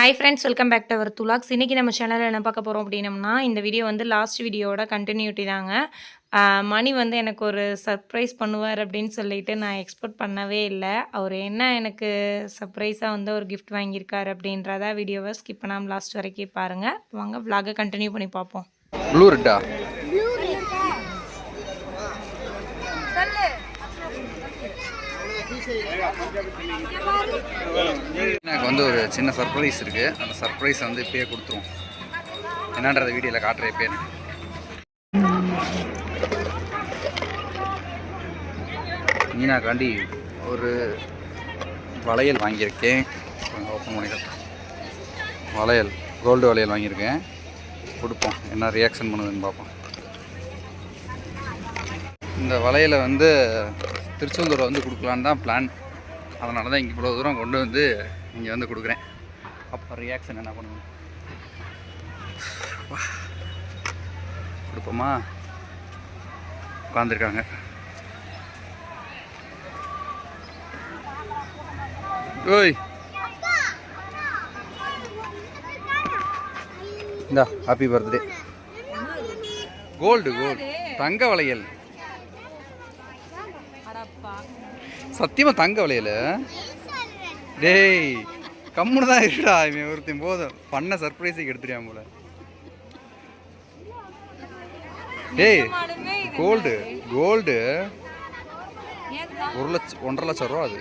Hi friends, welcome back to our துலாக்ஸ். இன்றைக்கி நம்ம சேனலில் என்ன பார்க்க போகிறோம் அப்படின்னம்னா, இந்த வீடியோ வந்து லாஸ்ட் வீடியோவோட கண்டினியூட்டி தாங்க. மணி வந்து எனக்கு ஒரு சர்ப்ரைஸ் பண்ணுவார் அப்படின்னு சொல்லிட்டு நான் எக்ஸ்பெக்ட் பண்ணவே இல்லை. அவர் என்ன எனக்கு சர்ப்ரைஸாக வந்து ஒரு கிஃப்ட் வாங்கியிருக்காரு அப்படின்றத வீடியோவை ஸ்கிப் பண்ணாமல் லாஸ்ட் வரைக்கும் பாருங்கள். வாங்க விலாகை கண்டினியூ பண்ணி பார்ப்போம். ப்ளூ ரெட்டா எனக்கு வந்து ஒரு சின்ன சர்ப்ரைஸ் இருக்குது. அந்த சர்ப்ரைஸை வந்து இப்போயே கொடுத்துருவோம். என்னன்றத வீடியோவில் காட்டுறேன். இப்போ மீனாக்காண்டி ஒரு வளையல் வாங்கியிருக்கேன். ஓப்பன் பண்ணிக்கலாம். வளையல், கோல்டு வளையல் வாங்கியிருக்கேன். கொடுப்போம், என்ன ரியாக்ஷன் பண்ணுதுன்னு பார்ப்போம். இந்த வளையலை வந்து திருச்செந்தூரை வந்து கொடுக்கலான்னு தான் பிளான். அதனால தான் இங்கே இவ்வளோ தூரம் கொண்டு வந்து இங்கே வந்து கொடுக்குறேன். அப்போ ரியாக்ஷன் என்ன பண்ணுவேன் கொடுப்போமா? உட்காந்துருக்காங்க. ஓய் இந்தா, ஹாப்பி பர்த்டே. கோல்டு தங்க வளையல். சத்தியமாக தங்க வளையல். டேய் கம்முன்னு தான் இருக்குடா. இவன் ஒருத்தையும் போதும் பண்ண சர்ப்ரைஸுக்கு எடுத்துறியான் போல. டேய் கோல்டு 1,00,000 1,50,000 ரூபா. அது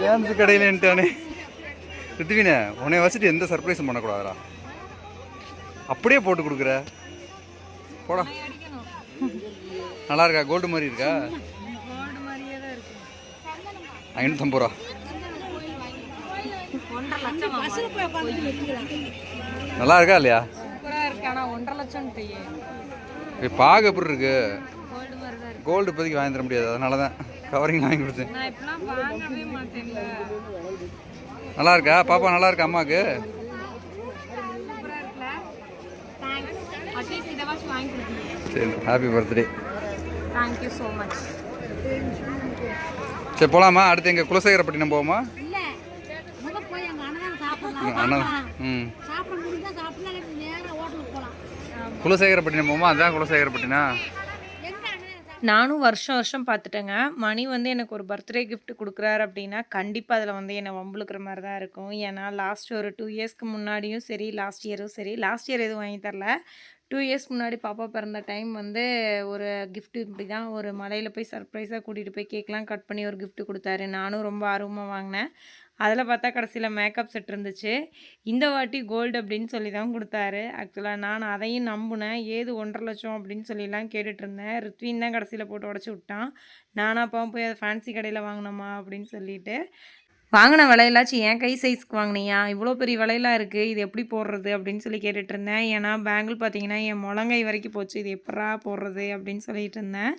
ஃபேன்ஸு கடையிலன்ட்டானே. ரித்வினே, உன்னை வச்சுட்டு எந்த சர்ப்ரைஸும் பண்ணக்கூடாதுடா. அப்படியே போட்டு கொடுக்குற போடா. நல்லா இருக்கா? கோல்டு மாதிரி இருக்கா? 550 ரூபா. நல்லா இருக்கா இல்லையா? பார்க்க எப்படி இருக்கு? கோல்டு இப்போதைக்கு வாங்கி தர முடியாது, அதனால தான் கவரிங் வாங்கி கொடுத்தேன். நல்லா இருக்கா பாப்பா? நல்லா இருக்கா அம்மாவுக்கு? சரி, happy birthday. Thank you so much. சரி போகலாமா? அடுத்து எங்கள் குலசேகரப்பட்டினம் போவோமா? குலசேகரப்பட்டினம் போவோமா? அதுதான் குலசேகரப்பட்டினம். நானும் வருஷம் பார்த்துட்டேங்க. மணி வந்து எனக்கு ஒரு பர்த்டே கிஃப்ட் கொடுக்குறாரு அப்படின்னா கண்டிப்பாக அதில் வந்து என்னை வம்புழுக்கிற மாதிரி தான் இருக்கும். ஏன்னா லாஸ்ட் ஒரு 2 இயர்ஸ்க்கு முன்னாடியும் சரி, லாஸ்ட் இயரும் சரி, லாஸ்ட் இயர் எதுவும் வாங்கி தரல. 2 இயர்ஸ் முன்னாடி பாப்பா பிறந்த டைம் வந்து ஒரு கிஃப்ட்டு இப்படி தான் ஒரு மலையில் போய் சர்ப்ரைஸாக கூட்டிகிட்டு போய் கேக்லாம் கட் பண்ணி ஒரு கிஃப்ட் கொடுத்தாரு. நானும் ரொம்ப ஆர்வமாக வாங்கினேன். அதில் பார்த்தா கடைசியில் மேக்கப் செட் இருந்துச்சு. இந்த வாட்டி கோல்டு அப்படின்னு சொல்லி தான் கொடுத்தாரு. ஆக்சுவலாக நான் அதையும் நம்பினேன். ஏது 1,50,000 அப்படின்னு சொல்லிலாம் கேட்டுட்ருந்தேன். ரித்வின் தான் கடைசியில் போட்டு உடச்சி விட்டான். நானும் அப்பாவும் போய் அதை ஃபேன்சி கடையில் வாங்கினோமா அப்படின்னு சொல்லிட்டு, வாங்கின விலையிலாச்சும் என் கை சைஸ்க்கு வாங்கினியா? இவ்வளோ பெரிய விலையெல்லாம் இருக்குது, இது எப்படி போடுறது அப்படின்னு சொல்லி கேட்டுட்ருந்தேன். ஏன்னா பேங்கிள் பார்த்தீங்கன்னா என் முழங்கை வரைக்கும் போச்சு. இது எப்படா போடுறது அப்படின்னு சொல்லிட்டு இருந்தேன்.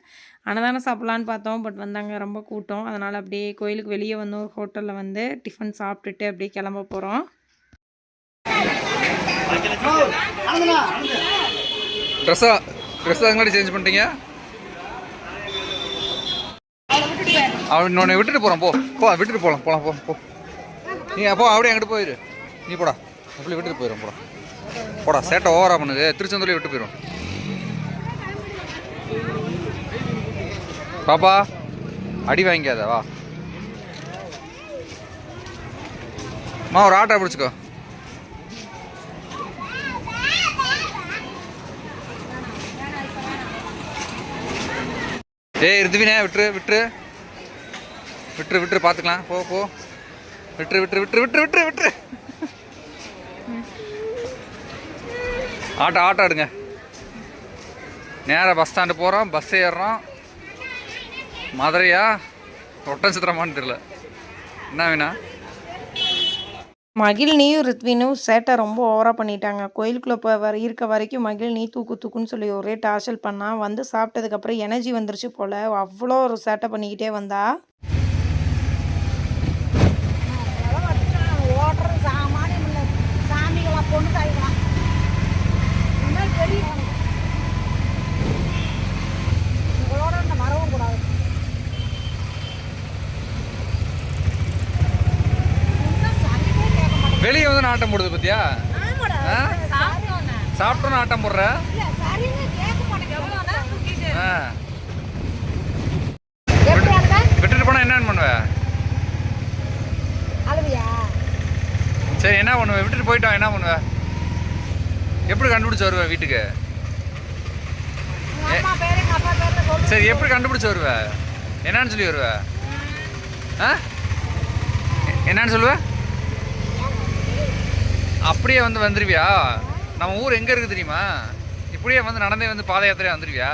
அன்னதானம் சாப்பிட்லான்னு பார்த்தோம், பட் வந்தாங்க ரொம்ப கூட்டம். அதனால் அப்படியே கோயிலுக்கு வெளியே வந்து ஒரு ஹோட்டலில் வந்து டிஃபன் சாப்பிட்டுட்டு அப்படியே கிளம்ப போகிறோம். ட்ரெஸ்ஸா முன்னாடி சேஞ்ச் பண்ணிட்டீங்க? அவன் உன்னை விட்டுட்டு போகிறான். போ விட்டுட்டு போகலாம் போ. நீ அப்போ அப்படியே எங்கிட்ட போயிரு. நீ போடா, அப்படி விட்டுட்டு போயிடும். போடா சேட்டை ஓவரா பண்ணுது. திருச்செந்தூர்லேயே விட்டு போயிடும். பாப்பா அடி வாங்கிக்காத, வா ஒரு ஆட்டோ பிடிச்சிக்கோ. ஏய் ரித்வினே, விட்டுரு பார்த்துக்கலாம். போ விட்டுரு. ஆட்டோ எடுங்க. நேராக பஸ் ஸ்டாண்டு போகிறோம். பஸ் ஏறுறோம். மதுரையா ஒட்டன்சத்திரமான்னு தெரியல. என்ன வேணா? மகிழ்னியும் ரித்வினும் சேட்டை ரொம்ப ஓவராக பண்ணிட்டாங்க. கோயிலுக்குள்ளே இருக்க வரைக்கும் மகிழ்னி தூக்குன்னு சொல்லி ஒரே டார்ச்சல் பண்ணால், வந்து சாப்பிட்டதுக்கப்புறம் எனர்ஜி வந்துருச்சு போல். அவ்வளோ ஒரு சேட்டை பண்ணிக்கிட்டே வந்தா. சாமானியம் இல்லை, சாமிகளை பொண்ணு தாய்க்கலாம். பெரிய ஆட்டம் போடுது பத்தியா? சாப்பிட்டோன்னு ஆட்டம் போடுற. விட்டுட்டு போனா என்ன பண்ணுவ? சரி என்ன பண்ணுவ? விட்டுட்டு போயிட்டோம் என்ன பண்ணுவ? எப்படி கண்டுபிடிச்சு வருவ வீட்டுக்கு? சரி எப்படி கண்டுபிடிச்சு வருவ? என்னன்னு சொல்லி வருவ? என்னன்னு சொல்லுவ? அப்படியே வந்துருவியா? நம்ம ஊர் எங்க இருக்கு தெரியுமா? இப்படியே நடந்தே பாத யாத்திரையா வந்துருவியா?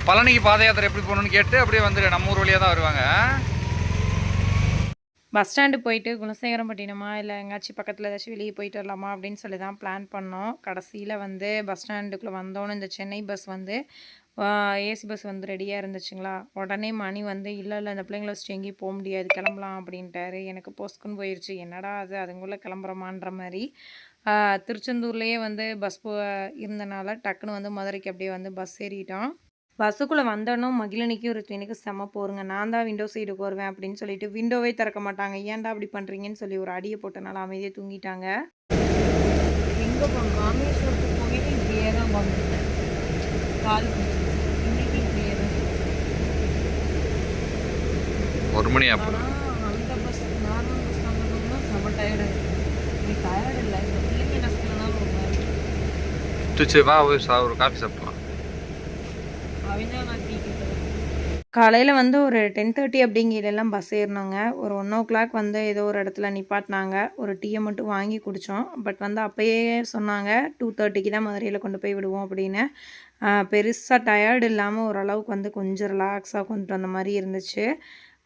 பழனிக்கு பாத யாத்திரை எப்படி போகணும்னு கேட்டு அப்படியே வந்துரு. நம்ம ஊர் வழியாக தான் வருவாங்க. பஸ் ஸ்டாண்டு போயிட்டு குலசேகரப்பட்டினமா இல்லை எங்கேயாச்சும் பக்கத்தில் ஏதாச்சும் வெளியே போயிட்டு வரலாமா அப்படின்னு சொல்லி தான் பிளான் பண்ணோம். கடைசியில் பஸ் ஸ்டாண்டுக்குள்ளே வந்தோன்னு இந்த சென்னை பஸ் ஏசி பஸ் ரெடியாக இருந்துச்சுங்களா. உடனே மணி இல்லை இந்த பிள்ளைங்கள வச்சுட்டு எங்கேயும் போக முடியாது, கிளம்பலாம் அப்படின்ட்டாரு. எனக்கு பொஸ்க்குன்னு போயிடுச்சு. என்னடா அதுங்குள்ளே கிளம்புறமான்ற மாதிரி. திருச்செந்தூர்லேயே பஸ் இருந்தனால டக்குன்னு மதுரைக்கு அப்படியே பஸ் ஏறிட்டோம். பஸ்ஸுக்குள்ளே வந்தோன்னும் மகிழினிக்கு ஒரு ட்ரெயினுக்கு செம்ம போருங்க. நான் தான் விண்டோ சைடுக்கு வருவேன் அப்படின்னு சொல்லிட்டு விண்டோவே திறக்க மாட்டாங்க. ஏன்டா அப்படி பண்ணுறீங்கன்னு சொல்லி ஒரு அடியை போட்டனால அமைதியாக தூங்கிட்டாங்க. எங்கே போகணும்? ராமேஸ்வரத்துக்கு போயிட்டு இப்படியே தான் வந்துட்டேன். கால் இன்னைக்கு இப்படியே தான். 1 மணி ஆகும். அந்த பஸ் நார்மல் பஸ் வாங்கணும்னா செம்ம டயர்டு. நீ டயர்டு இல்லை, இந்த பிள்ளைங்க என்ன சொல்லலாம் ஒரு மாதிரி. வா ஒரு காஃபி சாப்பிடலாம். காலையில் ஒரு 10:30 அப்படிங்கிறதெல்லாம் பஸ் ஏறினோங்க. ஒரு 1:00 ஏதோ ஒரு இடத்துல நிப்பாட்டினாங்க. ஒரு டீயை மட்டும் வாங்கி குடித்தோம். பட் அப்போயே சொன்னாங்க 2:30க்கு தான் மதுரையில் கொண்டு போய் விடுவோம் அப்படின்னு. பெருசாக டயர்டு இல்லாமல் ஓரளவுக்கு கொஞ்சம் ரிலாக்ஸாக கொண்டு வந்த மாதிரி இருந்துச்சு.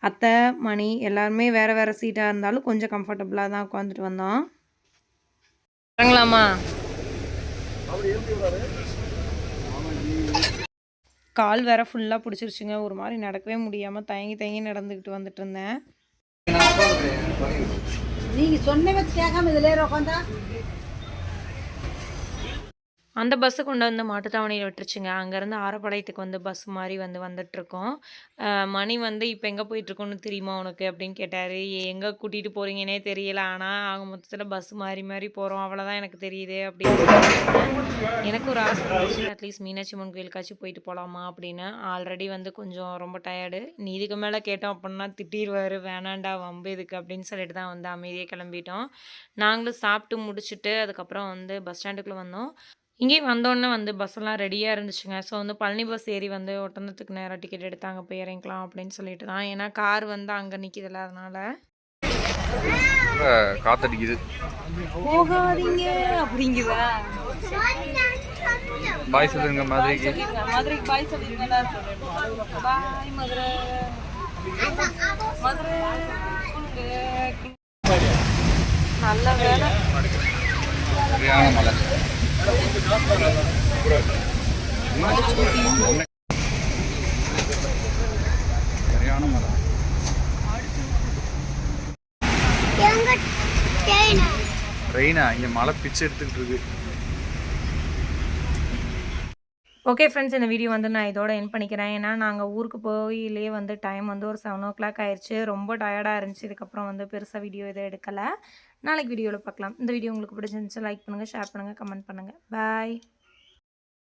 அத்தை, மணி எல்லாருமே வேறு வேறு சீட்டாக இருந்தாலும் கொஞ்சம் கம்ஃபர்டபுளாக தான் உட்காந்துட்டு வந்தோம். இறங்கலாமா? கால் வேற ஃபுல்லாக பிடிச்சிருச்சுங்க. ஒரு மாதிரி நடக்கவே முடியாமல் தயங்கி நடந்துக்கிட்டு வந்துட்டு இருந்தேன். நீங்கள் சொன்ன வச்சு கேட்காம இதில் உட்காந்தா அந்த பஸ்ஸு கொண்டு மாட்டுத்தாவணியில் விட்டுருச்சுங்க. அங்கேருந்து ஆரப்பாளையத்துக்கு பஸ் மாதிரி வந்துட்டுருக்கோம். மணி இப்போ எங்கே போயிட்டுருக்கோன்னு தெரியுமா உனக்கு அப்படின்னு கேட்டார். எங்கே கூட்டிகிட்டு போகிறீங்கன்னே தெரியல, ஆனால் ஆக மொத்தத்தில் பஸ் மாறி போகிறோம், அவ்வளோதான் எனக்கு தெரியுது அப்படின்னு எனக்கு ஒரு ஆசை இருந்துச்சு. அட்லீஸ்ட் மீனாட்சி அம்மன் கோயிலுக்காச்சும் போயிட்டு போகலாமா அப்படின்னு. ஆல்ரெடி கொஞ்சம் ரொம்ப டயர்டு. நீ இதுக்கு மேலே கேட்டோம் அப்படின்னா திட்டிடுவார், வேணாண்டா வம்பு இதுக்கு அப்படின்னு சொல்லிட்டு தான் அமைதியாக கிளம்பிட்டோம். நாங்களும் சாப்பிட்டு முடிச்சுட்டு அதுக்கப்புறம் பஸ் ஸ்டாண்டுக்குள்ளே வந்தோம். இங்கேயும் வந்தோடனே பஸ்ஸெல்லாம் ரெடியாக இருந்துச்சுங்க. ஸோ பழனி பஸ் ஏறி ஒட்டனத்துக்கு நேராக டிக்கெட் எடுத்து அங்கே போய் இறங்கிக்கலாம் அப்படின்னு சொல்லிட்டு தான். ஏன்னா கார் அங்கே நிற்கிதில்ல, அதனால காத்தடிக்குது. போகாதீங்க அப்படிங்குதா? பாய் சொல்லுங்க மதுரைக்கு. மதுரைக்கு பாய் சொல்லிருங்க. பாய் மதுரை. மதுரை நல்ல வேலை. மலை ரெயினா இங்க மழை பிச்சு எடுத்துக்கிட்டு இருக்கு. ஓகே ஃப்ரெண்ட்ஸ், இந்த வீடியோ நான் இதோட எண்ட் பண்ணிக்கிறேன். ஏன்னா நாங்கள் ஊருக்கு போயிலே டைம் ஒரு 7:00 ஆயிடுச்சு. ரொம்ப டயர்டாக இருந்துச்சு. இதுக்கப்புறம் பெருசாக வீடியோ எதுவும் எடுக்கலை. நாளைக்கு வீடியோவில் பார்க்கலாம். இந்த வீடியோ உங்களுக்கு பிடிச்சிருந்துச்சு லைக் பண்ணுங்கள், ஷேர் பண்ணுங்கள், கமெண்ட் பண்ணுங்கள். பாய்.